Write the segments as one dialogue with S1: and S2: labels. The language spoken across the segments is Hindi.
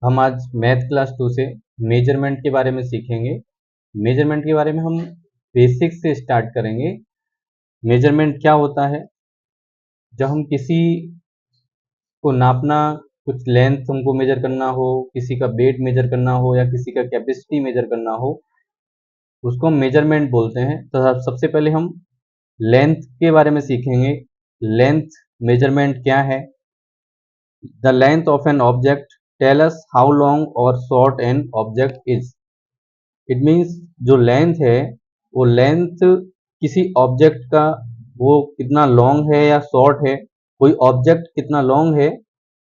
S1: हम आज मैथ क्लास 2 से मेजरमेंट के बारे में सीखेंगे। मेजरमेंट के बारे में हम बेसिक्स से स्टार्ट करेंगे। मेजरमेंट क्या होता है? जब हम किसी को नापना, कुछ लेंथ हमको मेजर करना हो, किसी का वेट मेजर करना हो या किसी का कैपेसिटी मेजर करना हो, उसको हम मेजरमेंट बोलते हैं। तो सबसे पहले हम लेंथ के बारे में सीखेंगे। लेंथ मेजरमेंट क्या है? The length of an object tell us how long or short an object is. It means जो लेंथ है वो लेंथ किसी ऑब्जेक्ट का वो कितना लॉन्ग है या शॉर्ट है, कोई ऑब्जेक्ट कितना लॉन्ग है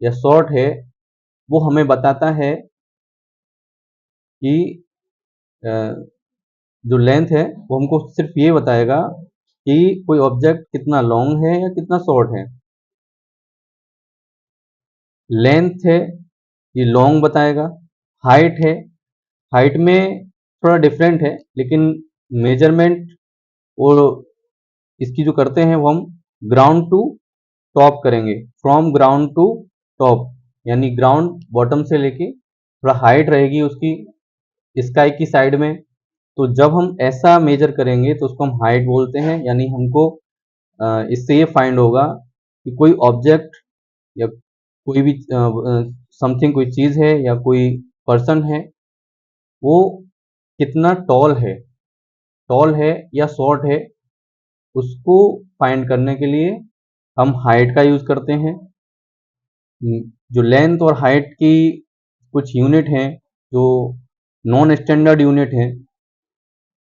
S1: या शॉर्ट है, वो हमें बताता है कि अ, जो लेंथ है वो हमको सिर्फ ये बताएगा कि कोई ऑब्जेक्ट कितना लॉन्ग है या कितना शॉर्ट है। लेंथ है ये लॉन्ग बताएगा। हाइट है, हाइट में थोड़ा डिफरेंट है, लेकिन मेजरमेंट वो इसकी जो करते हैं वो हम ग्राउंड टू टॉप करेंगे। फ्रॉम ग्राउंड टू टॉप, यानी ग्राउंड बॉटम से लेके थोड़ा हाइट रहेगी उसकी स्काई की साइड में। तो जब हम ऐसा मेजर करेंगे तो उसको हम हाइट बोलते हैं। यानी हमको इससे ये फाइंड होगा कि कोई ऑब्जेक्ट या कोई भी समथिंग, कोई चीज़ है या कोई पर्सन है, वो कितना टॉल है या शॉर्ट है, उसको फाइंड करने के लिए हम हाइट का यूज़ करते हैं। जो लेंथ और हाइट की कुछ यूनिट हैं, जो नॉन स्टैंडर्ड यूनिट हैं,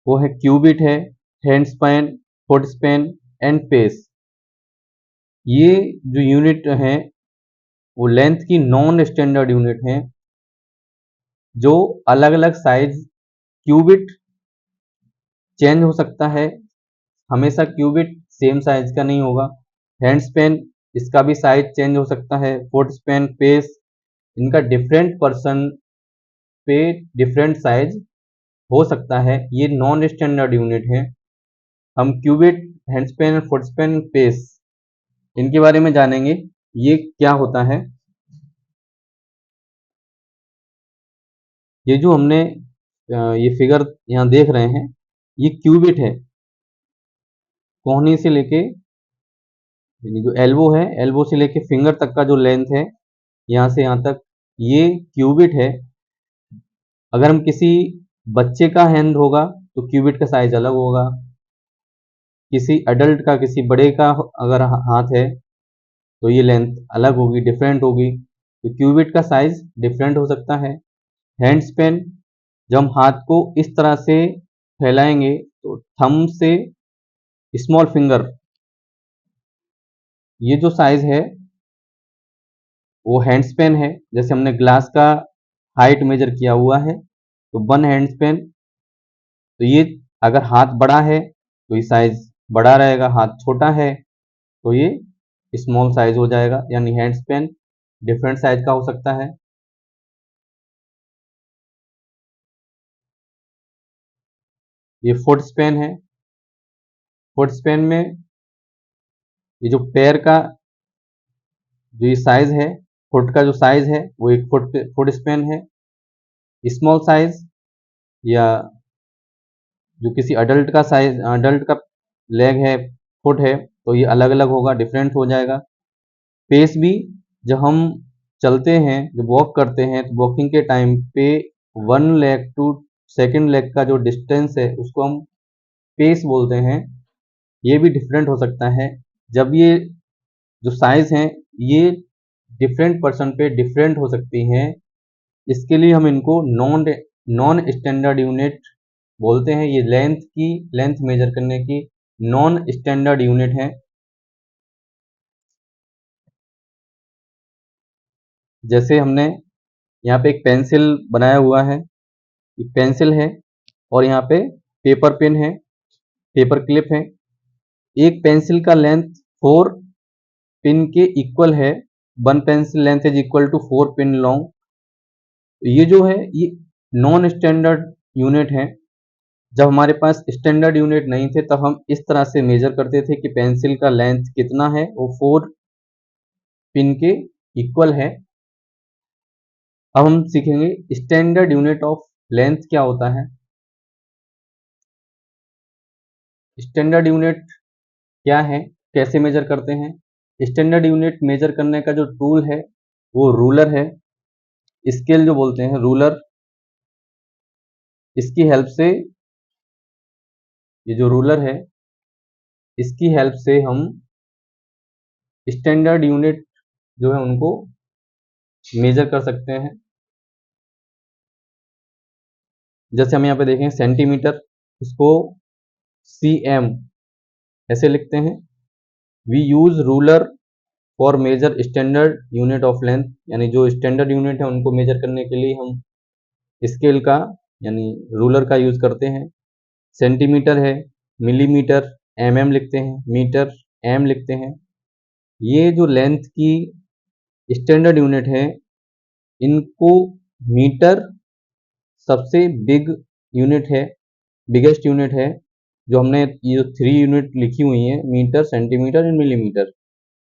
S1: वो है क्यूबिट है, hand span, foot span and pace. ये जो यूनिट हैं वो लेंथ की नॉन स्टैंडर्ड यूनिट हैं, जो अलग अलग साइज। क्यूबिट चेंज हो सकता है, हमेशा क्यूबिट सेम साइज का नहीं होगा। हैंड स्पेन, इसका भी साइज चेंज हो सकता है। फुट स्पेन, पेस, इनका डिफरेंट पर्सन पे डिफरेंट साइज हो सकता है। ये नॉन स्टैंडर्ड यूनिट है। हम cubit, hand span, foot span, pace, इनके बारे में जानेंगे। ये क्या होता है? ये जो हमने ये फिगर यहाँ देख रहे हैं, ये क्यूबिट है। कोहनी से लेके, यानी जो एल्बो है, एल्बो से लेके फिंगर तक का जो लेंथ है, यहाँ से यहाँ तक, ये क्यूबिट है। अगर हम किसी बच्चे का हैंड होगा तो क्यूबिट का साइज अलग होगा। किसी अडल्ट का, किसी बड़े का अगर हाथ है तो ये लेंथ अलग होगी, डिफरेंट होगी। तो क्यूबिट का साइज डिफरेंट हो सकता है। हैंड स्पेन, जब हम हाथ को इस तरह से फैलाएंगे तो थंब से स्मॉल फिंगर, ये जो साइज है वो हैंड स्पेन है। जैसे हमने ग्लास का हाइट मेजर किया हुआ है तो 1 हैंड स्पेन। तो ये अगर हाथ बड़ा है तो ये साइज बड़ा रहेगा, हाथ छोटा है तो ये स्मॉल साइज हो जाएगा। यानी हैंड स्पेन डिफरेंट साइज का हो सकता है। ये फुट स्पेन है। फुट स्पेन में ये जो पैर का जो ये साइज है, फुट का जो साइज है वो एक फुट स्पेन है। स्मॉल साइज या जो किसी अडल्ट का साइज, अडल्ट का लेग है, फुट है, तो ये अलग अलग होगा, डिफरेंट हो जाएगा। पेस भी, जब हम चलते हैं, जब वॉक करते हैं तो वॉकिंग के टाइम पे 1 लेग टू सेकंड लेग का जो डिस्टेंस है उसको हम पेस बोलते हैं। ये भी डिफरेंट हो सकता है। जब ये जो साइज हैं ये डिफरेंट पर्सन पे डिफरेंट हो सकती हैं, इसके लिए हम इनको नॉन नॉन स्टैंडर्ड यूनिट बोलते हैं। ये लेंथ मेजर करने की नॉन स्टैंडर्ड यूनिट है। जैसे हमने यहाँ पे एक पेंसिल बनाया हुआ है, एक पेंसिल है और यहाँ पे पेपर पेन है, पेपर क्लिप है। एक पेंसिल का लेंथ 4 पिन के इक्वल है। 1 pencil length is equal to 4 pin long. ये जो है ये नॉन स्टैंडर्ड यूनिट है। जब हमारे पास स्टैंडर्ड यूनिट नहीं थे तब हम इस तरह से मेजर करते थे कि पेंसिल का लेंथ कितना है, वो 4 पिन के इक्वल है। अब हम सीखेंगे स्टैंडर्ड यूनिट ऑफ लेंथ क्या होता है। स्टैंडर्ड यूनिट क्या है, कैसे मेजर करते हैं। स्टैंडर्ड यूनिट मेजर करने का जो टूल है वो रूलर है, स्केल जो बोलते हैं रूलर, इसकी हेल्प से, ये जो रूलर है इसकी हेल्प से हम स्टैंडर्ड यूनिट जो है उनको मेजर कर सकते हैं। जैसे हम यहाँ पे देखें सेंटीमीटर, इसको cm ऐसे लिखते हैं। We use ruler for measure standard unit of length, यानी जो स्टैंडर्ड यूनिट है उनको मेजर करने के लिए हम स्केल का यानी रूलर का यूज करते हैं। सेंटीमीटर है, मिलीमीटर, mm लिखते हैं, मीटर, m लिखते हैं। ये जो लेंथ की स्टैंडर्ड यूनिट है, इनको मीटर सबसे बिग यूनिट है, बिगेस्ट यूनिट है। जो हमने ये जो 3 यूनिट लिखी हुई हैं, मीटर, सेंटीमीटर एंड मिलीमीटर,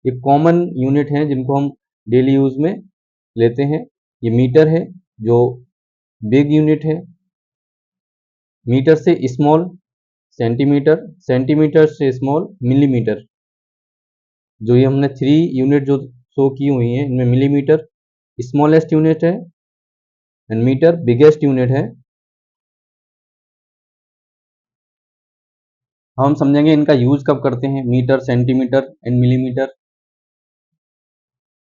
S1: ये कॉमन यूनिट हैं जिनको हम डेली यूज में लेते हैं। ये मीटर है जो बिग यूनिट है, मीटर से स्मॉल सेंटीमीटर, सेंटीमीटर से स्मॉल मिलीमीटर। जो ये हमने 3 यूनिट जो शो की हुई हैं, इनमें मिलीमीटर स्मॉलेस्ट यूनिट है एंड मीटर बिगेस्ट यूनिट है। हम समझेंगे इनका यूज कब करते हैं, metre, centimetre and millimetre.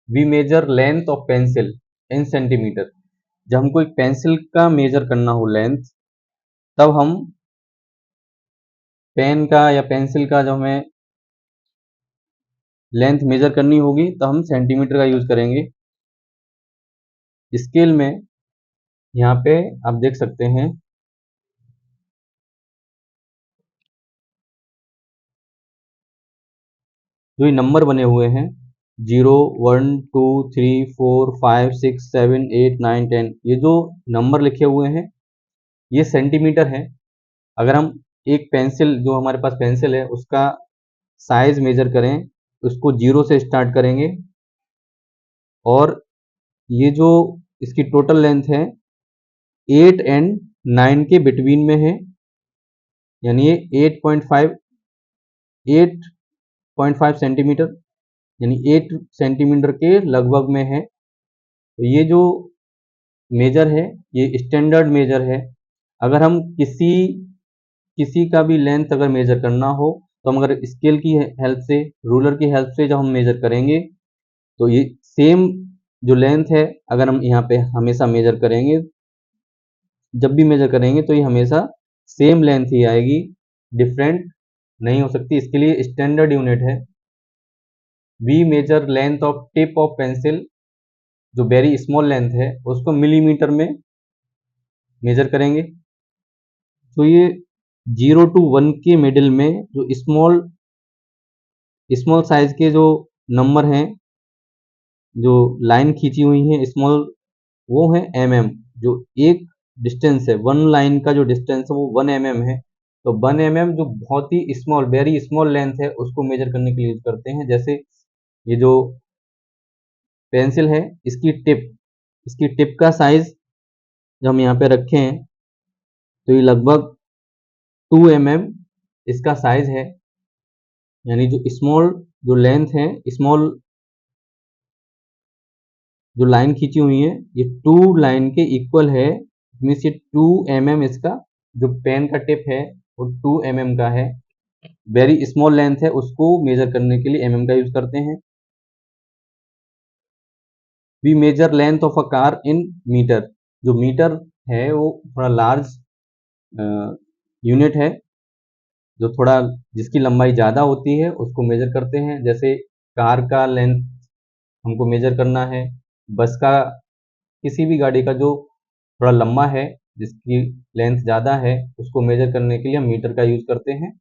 S1: We measure length of pencil in centimetre. जब हमको एक पेंसिल का मेजर करना हो लेंथ, तब हम पेन का या पेंसिल का जो हमें लेंथ मेजर करनी होगी तो हम सेंटीमीटर का यूज करेंगे। स्केल में यहाँ पे आप देख सकते हैं जो ये नंबर बने हुए हैं 0, 1, 2, 3, 4, 5, 6, 7, 8, 9, 10, ये जो नंबर लिखे हुए हैं ये सेंटीमीटर है। अगर हम एक पेंसिल, जो हमारे पास पेंसिल है उसका साइज मेजर करें, उसको 0 से स्टार्ट करेंगे और ये जो इसकी टोटल लेंथ है 8 एंड 9 के बिटवीन में है, यानी ये 8.5 सेंटीमीटर, यानी 8 सेंटीमीटर के लगभग में है। तो ये जो मेजर है ये स्टैंडर्ड मेजर है। अगर हम किसी किसी का भी लेंथ अगर मेजर करना हो तो हम अगर स्केल की हेल्प से, रूलर की हेल्प से जब हम मेजर करेंगे तो ये सेम जो लेंथ है, अगर हम यहाँ पे हमेशा मेजर करेंगे, जब भी मेजर करेंगे तो ये हमेशा सेम लेंथ ही आएगी, डिफरेंट नहीं हो सकती। इसके लिए स्टैंडर्ड यूनिट है। We measure length of tip of pencil, जो वेरी स्मॉल लेंथ है उसको मिलीमीटर में मेजर करेंगे। तो ये 0 to 1 के मिडिल में जो स्मॉल स्मॉल साइज के जो नंबर हैं, जो लाइन खींची हुई है स्मॉल, वो है mm। जो एक डिस्टेंस है, वन लाइन का जो डिस्टेंस है वो 1 mm है। तो 1 mm जो बहुत ही स्मॉल, वेरी स्मॉल लेंथ है, उसको मेजर करने के लिए यूज करते हैं। जैसे ये जो पेंसिल है, इसकी टिप का साइज जब हम यहाँ पे रखे हैं तो ये लगभग 2 mm इसका साइज है। यानी जो स्मॉल जो लेंथ है, स्मॉल जो लाइन खींची हुई है, ये 2 लाइन के इक्वल है। मीन्स ये 2 mm इसका जो पेन का टिप है वो 2 mm का है। वेरी स्मॉल लेंथ है, उसको मेजर करने के लिए mm का यूज करते हैं। We measure length of a car in metre. जो मीटर है वो थोड़ा लार्ज यूनिट है, जो थोड़ा जिसकी लंबाई ज़्यादा होती है उसको मेजर करते हैं। जैसे कार का लेंथ हमको मेजर करना है, बस का, किसी भी गाड़ी का जो थोड़ा लंबा है, जिसकी लेंथ ज़्यादा है, उसको मेजर करने के लिए हम मीटर का यूज करते हैं।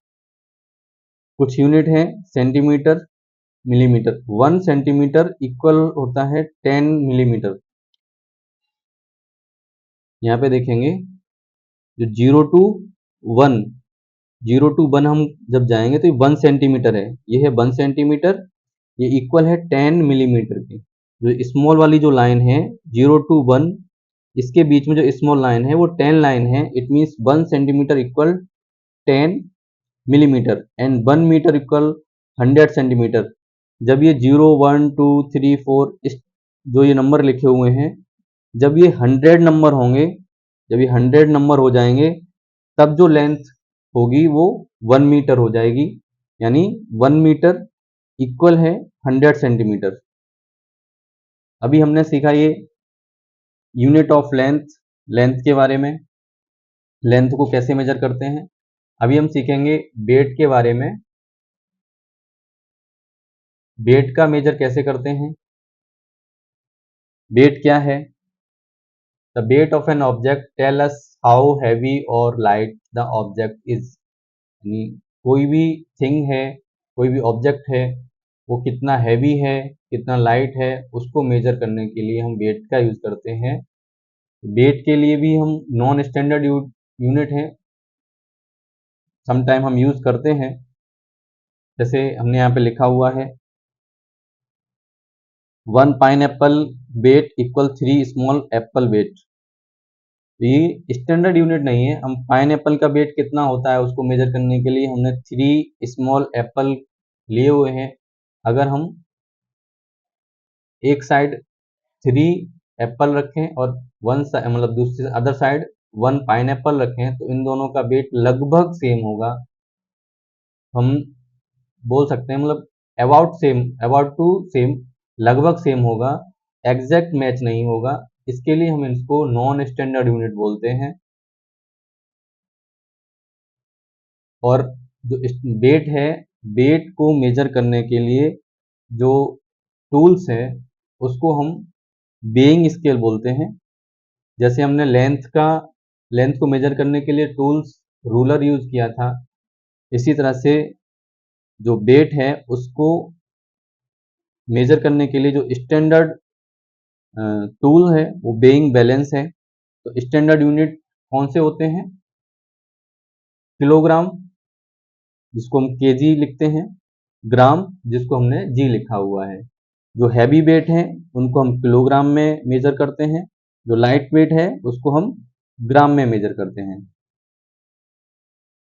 S1: कुछ यूनिट है सेंटीमीटर, मिलीमीटर। 1 सेंटीमीटर इक्वल होता है 10 मिलीमीटर। यहाँ पे देखेंगे जो 0 to 1, 0 to 1 हम जब जाएंगे तो ये 1 सेंटीमीटर है, ये है 1 सेंटीमीटर, ये इक्वल है 10 मिलीमीटर के। जो स्मॉल वाली जो लाइन है 0 to 1, इसके बीच में जो स्मॉल लाइन है वो 10 लाइन है, it means 1 centimetre equal 10 millimetre and 1 metre equal 100 centimetre. जब ये 0 1 2 3 4 इस जो ये नंबर लिखे हुए हैं, जब ये 100 नंबर होंगे, जब ये 100 नंबर हो जाएंगे, तब जो लेंथ होगी वो 1 मीटर हो जाएगी, यानी 1 मीटर इक्वल है 100 सेंटीमीटर। अभी हमने सीखा ये यूनिट ऑफ लेंथ, लेंथ के बारे में, लेंथ को कैसे मेजर करते हैं। अभी हम सीखेंगे वेट के बारे में, वेट का मेजर कैसे करते हैं। वेट क्या है? The weight of an object tell us how heavy और लाइट द ऑब्जेक्ट इज। यानी कोई भी थिंग है, कोई भी ऑब्जेक्ट है, वो कितना हैवी है, कितना लाइट है, उसको मेजर करने के लिए हम वेट का यूज करते हैं। वेट के लिए भी हम नॉन स्टैंडर्ड यूनिट है, समटाइम हम यूज करते हैं। जैसे हमने यहाँ पे लिखा हुआ है 1 pineapple weight equal 3 small apple weight. ये स्टैंडर्ड यूनिट नहीं है। हम पाइनएप्पल का वेट कितना होता है उसको मेजर करने के लिए हमने 3 स्मॉल एप्पल लिए हुए हैं। अगर हम एक साइड 3 एप्पल रखें और वन मतलब दूसरी अदर साइड 1 पाइनएप्पल रखें, तो इन दोनों का वेट लगभग सेम होगा। हम बोल सकते हैं मतलब about same, about to same, लगभग सेम होगा, एग्जैक्ट मैच नहीं होगा। इसके लिए हम इसको नॉन स्टैंडर्ड यूनिट बोलते हैं। और जो वेट है, वेट को मेजर करने के लिए जो टूल्स है उसको हम वेइंग स्केल बोलते हैं। जैसे हमने लेंथ को मेजर करने के लिए टूल्स रूलर यूज किया था, इसी तरह से जो वेट है उसको मेजर करने के लिए जो स्टैंडर्ड टूल है वो वेइंग बैलेंस है। तो स्टैंडर्ड यूनिट कौन से होते हैं? किलोग्राम, जिसको हम केजी लिखते हैं, ग्राम, जिसको हमने जी लिखा हुआ है। जो हैवी वेट है उनको हम किलोग्राम में मेजर करते हैं, जो लाइट वेट है उसको हम ग्राम में मेजर करते हैं।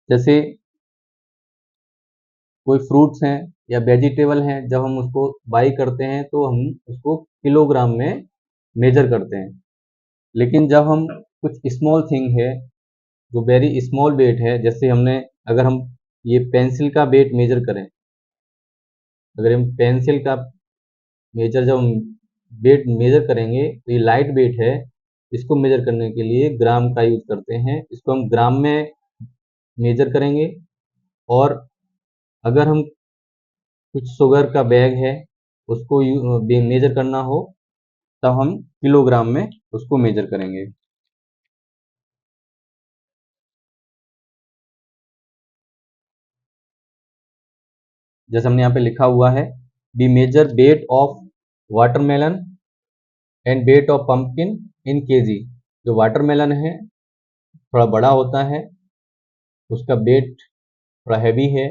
S1: जैसे कोई फ्रूट्स हैं या वेजिटेबल हैं, जब हम उसको बाई करते हैं तो हम उसको किलोग्राम में मेजर करते हैं। लेकिन जब हम कुछ स्मॉल थिंग है, जो वेरी स्मॉल वेट है, जैसे हमने अगर हम ये पेंसिल का वेट मेजर करें, अगर हम पेंसिल का मेजर जब हम वेट मेजर करेंगे तो ये लाइट वेट है, इसको मेजर करने के लिए ग्राम का यूज करते हैं। इसको हम ग्राम में मेजर करेंगे। और अगर हम कुछ शुगर का बैग है उसको मेजर करना हो, तब हम किलोग्राम में उसको मेजर करेंगे। जैसे हमने यहाँ पे लिखा हुआ है we measure weight of watermelon and weight of pumpkin in KG. जो वाटरमेलन है थोड़ा बड़ा होता है, उसका वेट थोड़ा हैवी है।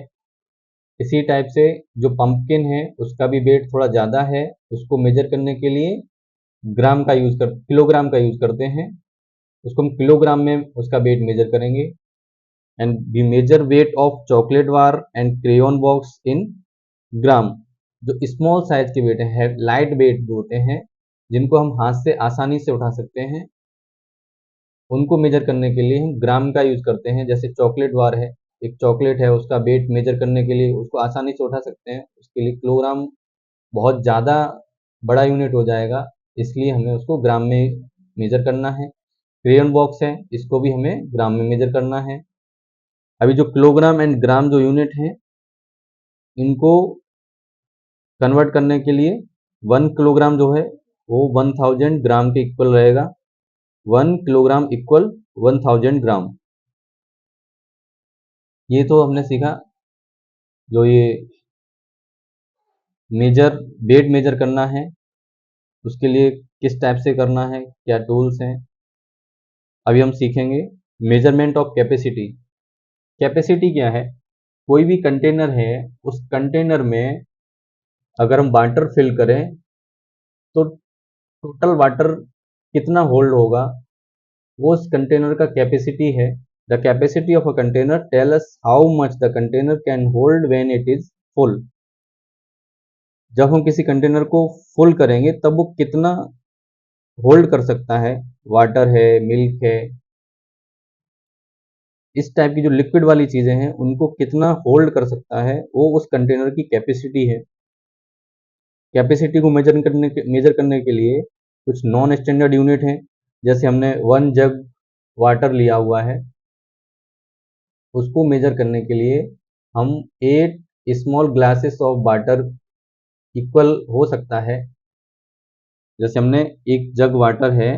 S1: इसी टाइप से जो पंपकिन है उसका भी वेट थोड़ा ज़्यादा है, उसको मेजर करने के लिए किलोग्राम का यूज करते हैं। उसको हम किलोग्राम में उसका वेट मेजर करेंगे। And we measure weight of chocolate bar and crayon box in gram. जो स्मॉल साइज के वेट है, लाइट वेट होते हैं, जिनको हम हाथ से आसानी से उठा सकते हैं, उनको मेजर करने के लिए हम ग्राम का यूज करते हैं। जैसे चॉकलेट बार है, एक चॉकलेट है, उसका वेट मेजर करने के लिए उसको आसानी से उठा सकते हैं, उसके लिए किलोग्राम बहुत ज़्यादा बड़ा यूनिट हो जाएगा, इसलिए हमें उसको ग्राम में मेजर करना है। क्रेयॉन बॉक्स है, इसको भी हमें ग्राम में मेजर करना है। अभी जो किलोग्राम एंड ग्राम जो यूनिट है, इनको कन्वर्ट करने के लिए 1 किलोग्राम जो है वो 1000 ग्राम के इक्वल रहेगा। 1 किलोग्राम इक्वल 1000 ग्राम। ये तो हमने सीखा जो ये वेट मेजर करना है उसके लिए किस टाइप से करना है, क्या टूल्स हैं। अभी हम सीखेंगे मेजरमेंट ऑफ कैपेसिटी। कैपेसिटी क्या है? कोई भी कंटेनर है, उस कंटेनर में अगर हम वाटर फिल करें तो टोटल वाटर कितना होल्ड होगा, वो उस कंटेनर का कैपेसिटी है। The capacity of a container tell us how much the container can hold when it is full. जब हम किसी कंटेनर को फुल करेंगे तब वो कितना होल्ड कर सकता है, वाटर है, मिल्क है, इस टाइप की जो लिक्विड वाली चीजें हैं उनको कितना होल्ड कर सकता है, वो उस कंटेनर की कैपेसिटी है। कैपेसिटी को मेजर करने के लिए कुछ नॉन स्टैंडर्ड यूनिट हैं। जैसे हमने 1 जग वाटर लिया हुआ है, उसको मेजर करने के लिए हम 8 small glasses of water equal हो सकता है। जैसे हमने एक जग वाटर है,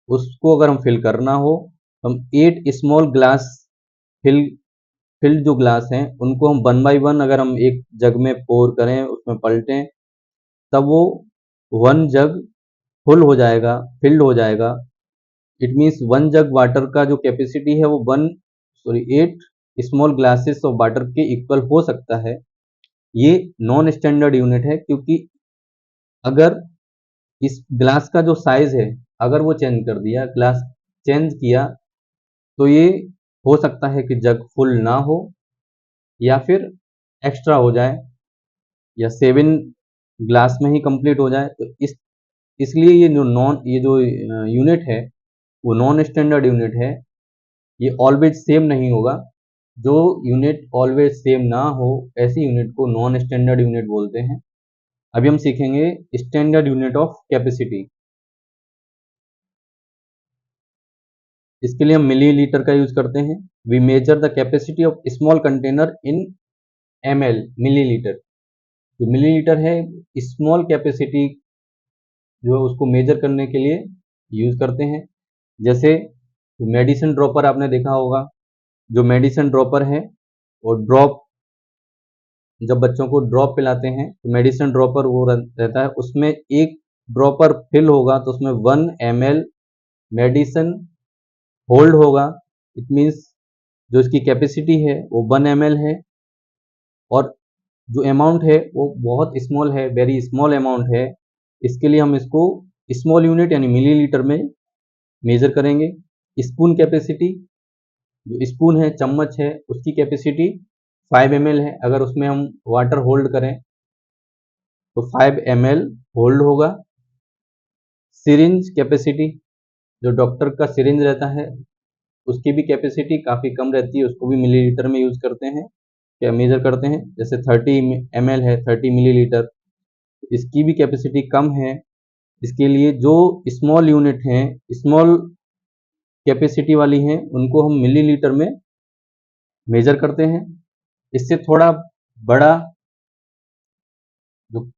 S1: उसको अगर हम फिल करना हो तो हम 8 स्मॉल ग्लास फिल फिल्ड जो ग्लास हैं उनको हम 1 बाई 1 अगर हम एक जग में पोर करें, उसमें पलटें, तब वो 1 जग फुल हो जाएगा, फिल्ड हो जाएगा। इट मीन्स 1 जग वाटर का जो कैपेसिटी है वो 8 स्मॉल ग्लासेस ऑफ वाटर के इक्वल हो सकता है। ये नॉन स्टैंडर्ड यूनिट है, क्योंकि अगर इस ग्लास का जो साइज है अगर वो चेंज कर दिया, ग्लास चेंज किया, तो ये हो सकता है कि जग फुल ना हो या फिर एक्स्ट्रा हो जाए या 7 ग्लास में ही कंप्लीट हो जाए। तो इसलिए ये जो यूनिट है वो नॉन स्टैंडर्ड यूनिट है। ये ऑलवेज सेम नहीं होगा। जो यूनिट ऑलवेज सेम ना हो, ऐसी यूनिट को नॉन स्टैंडर्ड यूनिट बोलते हैं। अभी हम सीखेंगे स्टैंडर्ड यूनिट ऑफ कैपेसिटी। इसके लिए हम मिलीलीटर का यूज करते हैं। We measure the capacity of small container in ml, millilitre. जो मिलीलीटर है, स्मॉल कैपेसिटी जो है उसको मेजर करने के लिए यूज करते हैं। जैसे मेडिसिन ड्रॉपर आपने देखा होगा। जो मेडिसिन ड्रॉपर है वो ड्रॉप, जब बच्चों को ड्रॉप पिलाते हैं तो मेडिसिन ड्रॉपर वो रहता है, उसमें एक ड्रॉपर फिल होगा तो उसमें 1 ml मेडिसिन होल्ड होगा। इट मीन्स जो इसकी कैपेसिटी है वो 1 ml है, और जो अमाउंट है वो बहुत स्मॉल है, वेरी स्मॉल अमाउंट है। इसके लिए हम इसको स्मॉल यूनिट यानी मिलीलीटर में मेजर करेंगे। स्पून कैपेसिटी, जो स्पून है, चम्मच है, उसकी कैपेसिटी 5 ml है। अगर उसमें हम वाटर होल्ड करें तो 5 ml होल्ड होगा। सिरिंज कैपेसिटी, जो डॉक्टर का सिरिंज रहता है उसकी भी कैपेसिटी काफ़ी कम रहती है, उसको भी मिलीलीटर में यूज करते हैं, क्या मेजर करते हैं। जैसे 30 ml है, 30 मिलीलीटर, इसकी भी कैपेसिटी कम है। इसके लिए जो स्मॉल यूनिट हैं, स्मॉल कैपेसिटी वाली हैं, उनको हम मिलीलीटर में मेजर करते हैं। इससे थोड़ा बड़ा, जो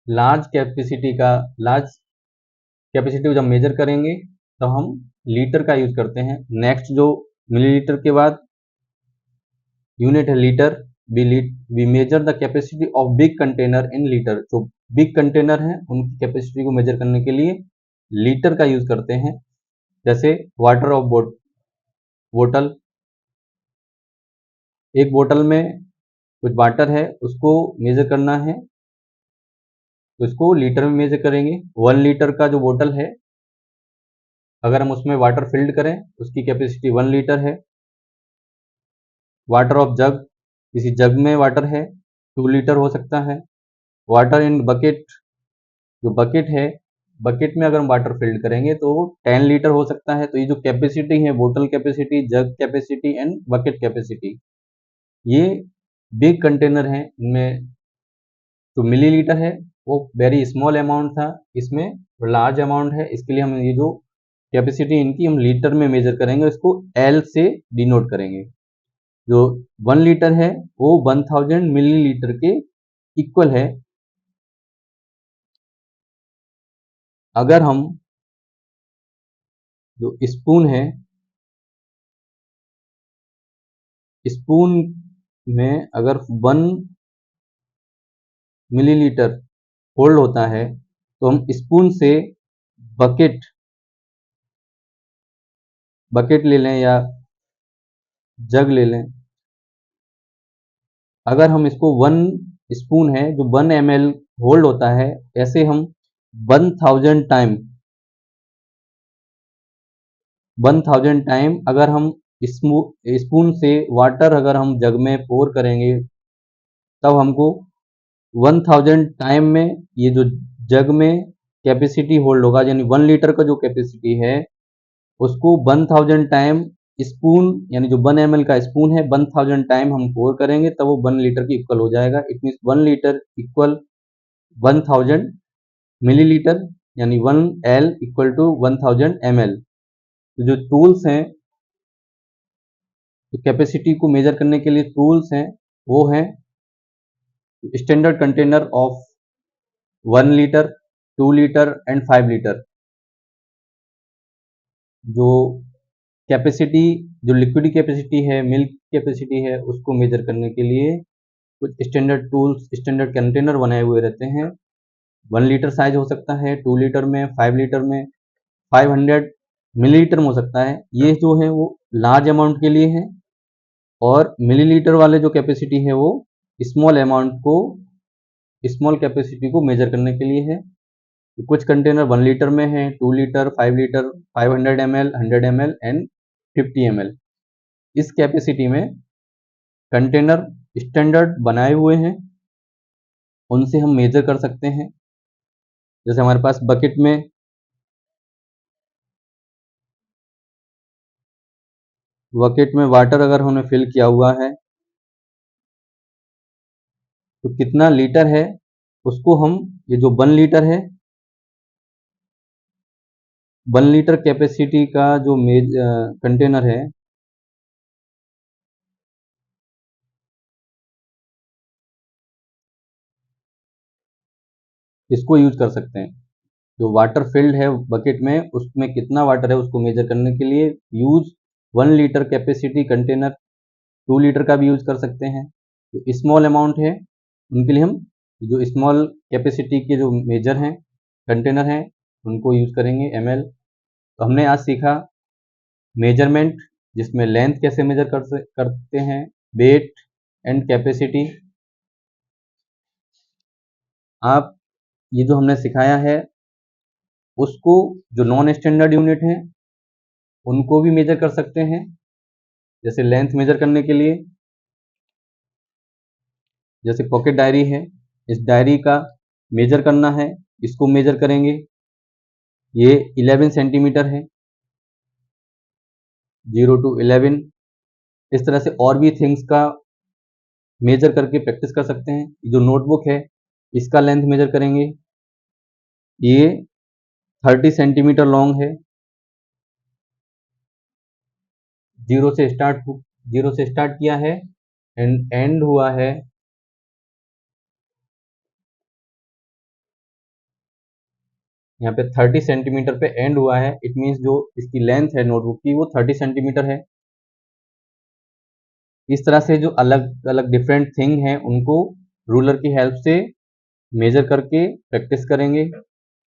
S1: लार्ज कैपेसिटी को जब मेजर करेंगे तो हम लीटर का यूज करते हैं। नेक्स्ट जो मिलीलीटर के बाद यूनिट है litre. We measure the capacity of big container in litre. जो बिग कंटेनर हैं उनकी कैपेसिटी को मेजर करने के लिए लीटर का यूज करते हैं। जैसे वाटर ऑफ बोतल, एक बोतल में कुछ वाटर है, उसको मेजर करना है तो इसको लीटर में मेजर करेंगे। 1 लीटर का जो बोतल है, अगर हम उसमें वाटर फिल्ड करें, उसकी कैपेसिटी 1 लीटर है। वाटर ऑफ जग, किसी जग में वाटर है, 2 लीटर हो सकता है। वाटर इन बकेट, जो बकेट है, बकेट में अगर हम वाटर फिल्ड करेंगे तो 10 लीटर हो सकता है। तो ये जो कैपेसिटी है, बोतल capacity, jug capacity and bucket capacity, ये बिग कंटेनर है। इनमें जो मिलीलीटर है वो वेरी स्मॉल अमाउंट था, इसमें लार्ज अमाउंट है। इसके लिए हम ये जो कैपेसिटी इनकी हम लीटर में मेजर करेंगे, इसको एल से डिनोट करेंगे। जो 1 लीटर है वो 1000 मिलीलीटर के इक्वल है। अगर हम जो स्पून है, स्पून में अगर 1 मिलीलीटर होल्ड होता है तो हम स्पून से बकेट बकेट ले लें या जग ले लें। अगर हम इसको 1 स्पून है जो 1 ml होल्ड होता है, ऐसे हम 1000 टाइम 1000 टाइम अगर हम स्पून से वाटर अगर हम जग में पोर करेंगे, तब हमको 1000 टाइम में ये जो जग में कैपेसिटी होल्ड होगा, यानी 1 लीटर का जो कैपेसिटी है उसको 1000 टाइम स्पून, यानी जो 1 ml का स्पून है 1000 टाइम हम पोर करेंगे, तब वो 1 लीटर की इक्वल हो जाएगा। It means 1 litre equal 1000 millilitre, यानी 1L इक्वल टू 1000 ml। तो जो टूल्स हैं, तो कैपेसिटी को मेजर करने के लिए टूल्स हैं, वो हैं standard container of 1 litre, 2 litre and 5 litre. जो कैपेसिटी, जो लिक्विड कैपेसिटी है, मिल्क कैपेसिटी है, उसको मेजर करने के लिए कुछ स्टैंडर्ड टूल्स, स्टैंडर्ड कंटेनर बनाए हुए रहते हैं। 1 लीटर साइज हो सकता है, 2 लीटर में, 5 लीटर में, 500 मिलीलीटर में हो सकता है। ये जो है वो लार्ज अमाउंट के लिए है, और मिलीलीटर वाले जो कैपेसिटी है वो स्मॉल अमाउंट को, स्मॉल कैपेसिटी को मेजर करने के लिए है। तो कुछ कंटेनर 1 लीटर में है, 2 litre, 5 litre, 500 ml, 100 ml and 50 ml। इस कैपेसिटी में कंटेनर स्टैंडर्ड बनाए हुए हैं, उनसे हम मेजर कर सकते हैं। जैसे हमारे पास बकेट में वाटर अगर हमने फिल किया हुआ है, तो कितना लीटर है उसको हम, ये जो 1 लीटर है, 1 लीटर कैपेसिटी का जो कंटेनर है, इसको यूज कर सकते हैं। जो वाटर फिल्ड है बकेट में, उसमें कितना वाटर है उसको मेजर करने के लिए use 1 litre capacity container, 2 litre का भी यूज कर सकते हैं। जो स्मॉल अमाउंट है उनके लिए हम जो स्मॉल कैपेसिटी के जो मेजर हैं, कंटेनर हैं, उनको यूज करेंगे ml। तो हमने आज सीखा मेजरमेंट, जिसमें लेंथ कैसे मेजर करते हैं, वेट एंड कैपेसिटी। आप ये जो हमने सिखाया है उसको, जो नॉन स्टैंडर्ड यूनिट हैं उनको भी मेजर कर सकते हैं। जैसे लेंथ मेजर करने के लिए, जैसे पॉकेट डायरी है, इस डायरी का मेजर करना है, इसको मेजर करेंगे, ये 11 सेंटीमीटर है, 0 to 11। इस तरह से और भी थिंग्स का मेजर करके प्रैक्टिस कर सकते हैं। जो नोटबुक है, इसका लेंथ मेजर करेंगे, ये 30 सेंटीमीटर लॉन्ग है। जीरो से स्टार्ट किया है एंड एंड हुआ है, यहाँ पे 30 सेंटीमीटर पे एंड हुआ है। इट मीन्स जो इसकी लेंथ है नोटबुक की, वो 30 सेंटीमीटर है। इस तरह से जो अलग अलग डिफरेंट थिंग हैं उनको रूलर की हेल्प से मेजर करके प्रैक्टिस करेंगे।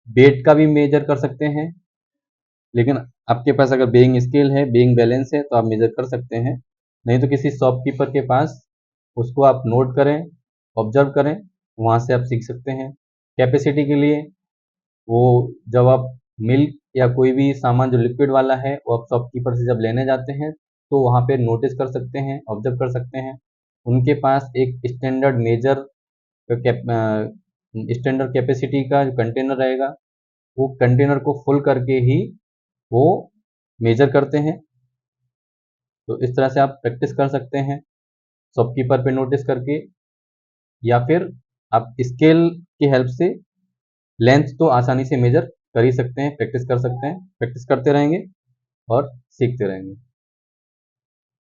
S1: वेट का भी मेजर कर सकते हैं, लेकिन आपके पास अगर बेइंग स्केल है, बेइंग बैलेंस है, तो आप मेजर कर सकते हैं। नहीं तो किसी शॉपकीपर के पास उसको आप नोट करें, ऑब्जर्व करें, वहाँ से आप सीख सकते हैं। कैपेसिटी के लिए, वो जब आप मिल्क या कोई भी सामान जो लिक्विड वाला है, वो आप शॉपकीपर से जब लेने जाते हैं, तो वहाँ पे नोटिस कर सकते हैं, ऑब्जर्व कर सकते हैं। उनके पास एक स्टैंडर्ड मेजर स्टैंडर्ड कैपेसिटी का जो कंटेनर रहेगा, वो कंटेनर को फुल करके ही वो मेजर करते हैं। तो इस तरह से आप प्रैक्टिस कर सकते हैं शॉपकीपर पे नोटिस करके, या फिर आप स्केल की हेल्प से लेंथ तो आसानी से मेजर कर ही सकते हैं, प्रैक्टिस कर सकते हैं। प्रैक्टिस करते रहेंगे और सीखते रहेंगे।